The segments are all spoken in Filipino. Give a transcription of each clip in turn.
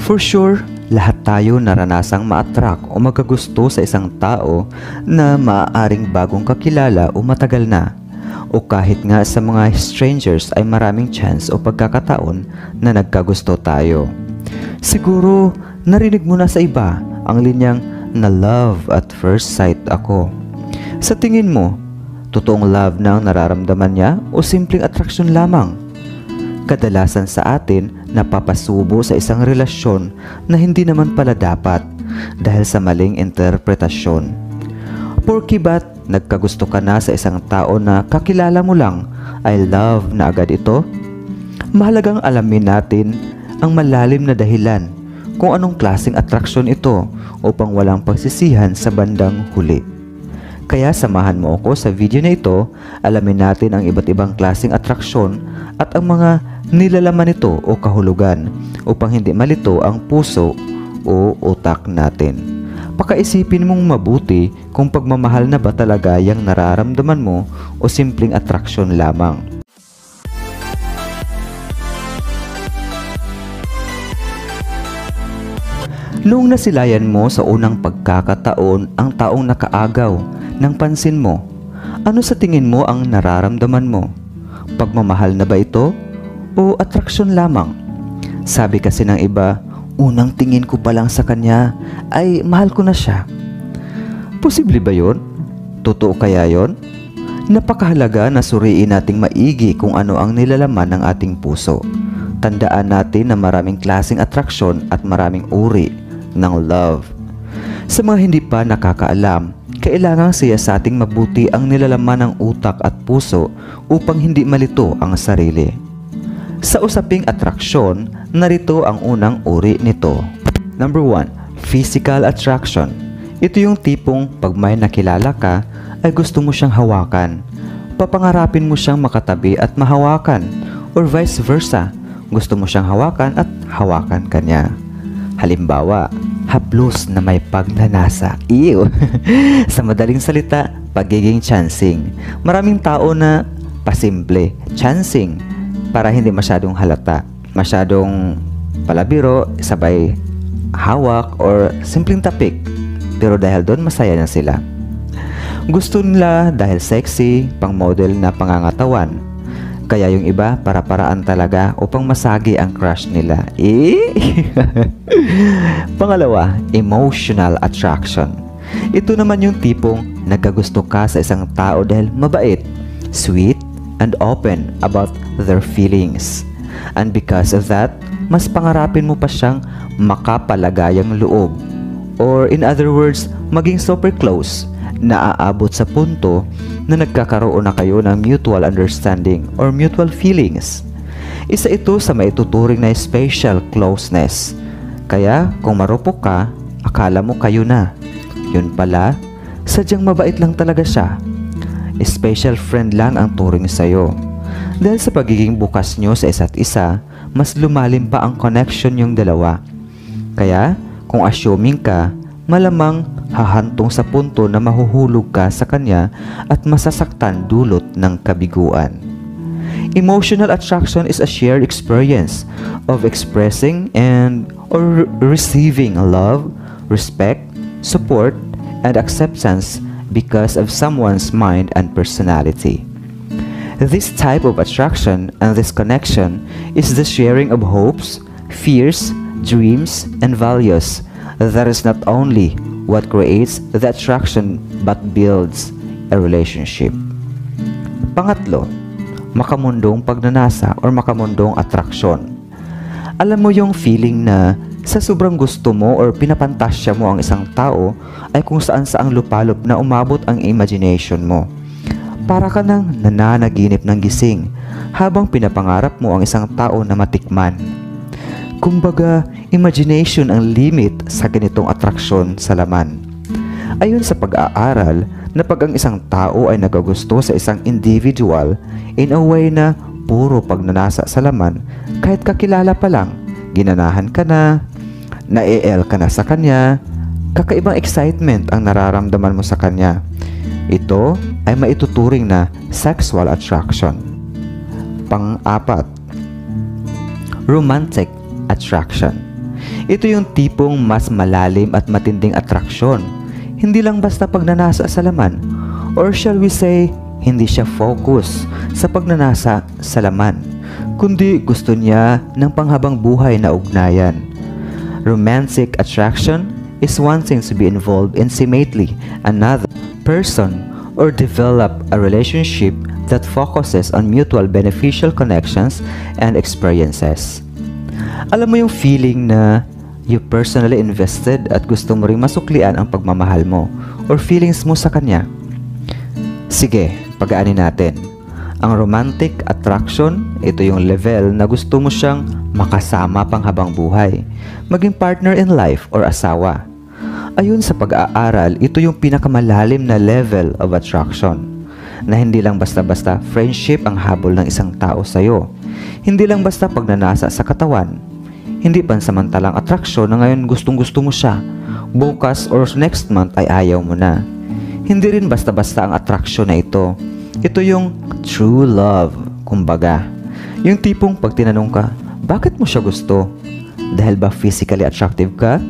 For sure, lahat tayo naranasang ma-attract o magkagusto sa isang tao na maaaring bagong kakilala o matagal na. O kahit nga sa mga strangers ay maraming chance o pagkakataon na nagkagusto tayo. Siguro, narinig mo na sa iba ang linyang na love at first sight ako. Sa tingin mo, totoong love na ang nararamdaman niya o simpleng attraction lamang? Kadalasan sa atin, napapasubo sa isang relasyon na hindi naman pala dapat dahil sa maling interpretasyon. Porkibat nagkagusto ka na sa isang tao na kakilala mo lang, ay love na agad ito? Mahalagang alamin natin ang malalim na dahilan kung anong klaseng atraksyon ito upang walang pagsisihan sa bandang huli. Kaya samahan mo ako sa video na ito, alamin natin ang iba't ibang klaseng atraksyon at ang mga nilalaman nito o kahulugan upang hindi malito ang puso o utak natin. Pakaisipin mong mabuti kung pagmamahal na ba talaga yung nararamdaman mo o simpleng atraksyon lamang. Noong nasilayan mo sa unang pagkakataon ang taong nakaagaw ng pansin mo, ano sa tingin mo ang nararamdaman mo? Pagmamahal na ba ito o atraksyon lamang? Sabi kasi ng iba, unang tingin ko pa lang sa kanya ay mahal ko na siya. Posible ba yon? Totoo kaya yon? Napakahalaga na suriin nating maigi kung ano ang nilalaman ng ating puso. Tandaan natin na maraming klaseng atraksyon at maraming uri ng love. Sa mga hindi pa nakakaalam, kailangang siyasating mabuti ang nilalaman ng utak at puso upang hindi malito ang sarili. Sa usaping atraksyon, narito ang unang uri nito. Number 1, physical attraction. Ito yung tipong pag may nakilala ka, ay gusto mo siyang hawakan. Papangarapin mo siyang makatabi at mahawakan, or vice versa. Gusto mo siyang hawakan at hawakan ka niya. Halimbawa, haplos na may pagnanasa. Ew! Sa madaling salita, pagiging chancing. Maraming tao na pasimple, chancing, para hindi masyadong halata. Masyadong palabiro, sabay hawak, or simpleng tapik. Pero dahil doon, masaya na sila. Gusto nila dahil sexy, pang model na pangangatawan. Kaya yung iba, para-paraan talaga upang masagi ang crush nila. Pangalawa, emotional attraction. Ito naman yung tipong nagkagusto ka sa isang tao dahil mabait, sweet, and open about their feelings. And because of that, mas pangarapin mo pa siyang makapalagayang loob. Or in other words, maging super close, na aabot sa punto na nagkakaroon na kayo ng mutual understanding or mutual feelings. Isa ito sa maituturing na special closeness. Kaya kung marupok ka, akala mo kayo na. Yun pala, sadyang mabait lang talaga siya. Special friend lang ang turing sa'yo. Dahil sa pagiging bukas nyo sa isa't isa, mas lumalim pa ang connection yung dalawa. Kaya kung assuming ka, malamang hahantong sa punto na mahuhulog ka sa kanya at masasaktan dulot ng kabiguan. Emotional attraction is a shared experience of expressing and or receiving love, respect, support, and acceptance because of someone's mind and personality. This type of attraction and this connection is the sharing of hopes, fears, dreams, and values. That is not only what creates the attraction but builds a relationship. Pangatlo, makamundong pagnanasa or makamundong atraksyon. Alam mo yung feeling na sa sobrang gusto mo or pinapantasya mo ang isang tao ay kung saan saang lupalop na umabot ang imagination mo. Para ka nang nananaginip ng gising habang pinapangarap mo ang isang tao na matikman. Kumbaga, imagination ang limit sa ganitong atraksyon sa laman. Ayon sa pag-aaral na pag ang isang tao ay nagagusto sa isang individual in a way na puro pagnanasa sa laman, kahit kakilala pa lang, ginanahan ka na, na-EL ka na sa kanya, kakaibang excitement ang nararamdaman mo sa kanya. Ito ay maituturing na sexual attraction. Pang-apat, romantic attraction. Ito yung tipong mas malalim at matinding atraksyon. Hindi lang basta pagnanasa sa laman, or shall we say, hindi siya focus sa pagnanasa sa laman, kundi gusto niya ng panghabang buhay na ugnayan. Romantic attraction is wanting to be involved intimately another person or develop a relationship that focuses on mutual beneficial connections and experiences. Alam mo yung feeling na you personally invested at gusto mo ring masuklian ang pagmamahal mo or feelings mo sa kanya? Sige, pagaanin natin. Ang romantic attraction, ito yung level na gusto mo siyang makasama pang habang buhay, maging partner in life or asawa. Ayun sa pag-aaral, ito yung pinakamalalim na level of attraction, na hindi lang basta-basta friendship ang habol ng isang tao sa'yo. Hindi lang basta pagnanasa sa katawan. Hindi pansamantalang atraksyon na ngayon gustong-gusto mo siya, bukas or next month ay ayaw mo na. Hindi rin basta-basta ang atraksyon na ito. Ito yung true love, kumbaga. Yung tipong pag tinanong ka, bakit mo siya gusto? Dahil ba physically attractive ka?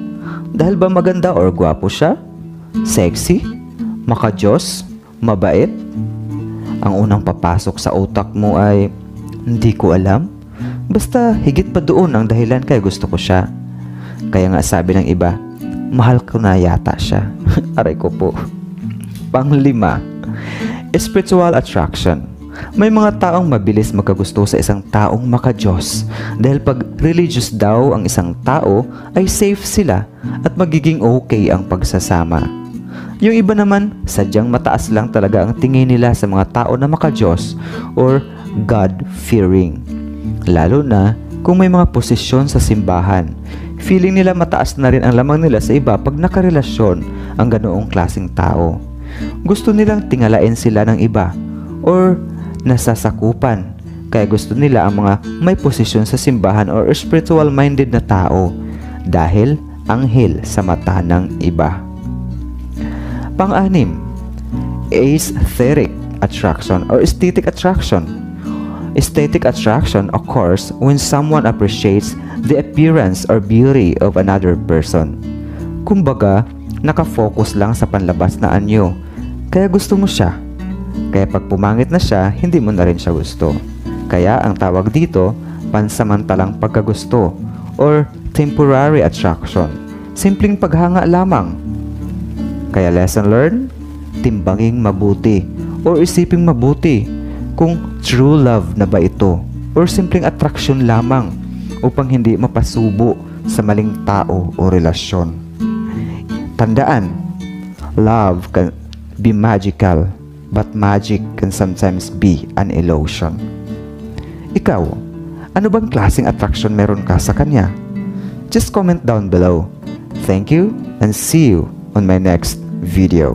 Dahil ba maganda or gwapo siya? Sexy? Maka-Diyos? Mabait? Ang unang papasok sa utak mo ay, hindi ko alam. Basta higit pa doon ang dahilan kaya gusto ko siya. Kaya nga sabi ng iba, mahal ko na yata siya. Aray ko po. Panglima, spiritual attraction. May mga taong mabilis magkagusto sa isang taong maka-Diyos dahil pag religious daw ang isang tao ay safe sila at magiging okay ang pagsasama. Yung iba naman, sadyang mataas lang talaga ang tingin nila sa mga tao na maka-Diyos or God-fearing. Lalo na kung may mga posisyon sa simbahan. Feeling nila mataas na rin ang lamang nila sa iba pag nakarelasyon ang ganoong klaseng tao. Gusto nilang tingalain sila ng iba or nasasakupan. Kaya gusto nila ang mga may posisyon sa simbahan or spiritual-minded na tao dahil anghel sa mata ng iba. Pang-anim, aesthetic attraction or aesthetic attraction. Aesthetic attraction occurs when someone appreciates the appearance or beauty of another person. Kumbaga, nakafocus lang sa panlabas na anyo, kaya gusto mo siya. Kaya pag pumangit na siya, hindi mo na rin siya gusto. Kaya ang tawag dito, pansamantalang pagkagusto or temporary attraction. Simpleng paghanga lamang. Kaya lesson learned, timbanging mabuti or isiping mabuti kung true love na ba ito or simpleng attraction lamang upang hindi mapasubo sa maling tao o relasyon. Tandaan, love can be magical, but magic can sometimes be an illusion. Ikaw, ano bang klaseng attraction meron ka sa kanya? Just comment down below. Thank you and see you on my next video.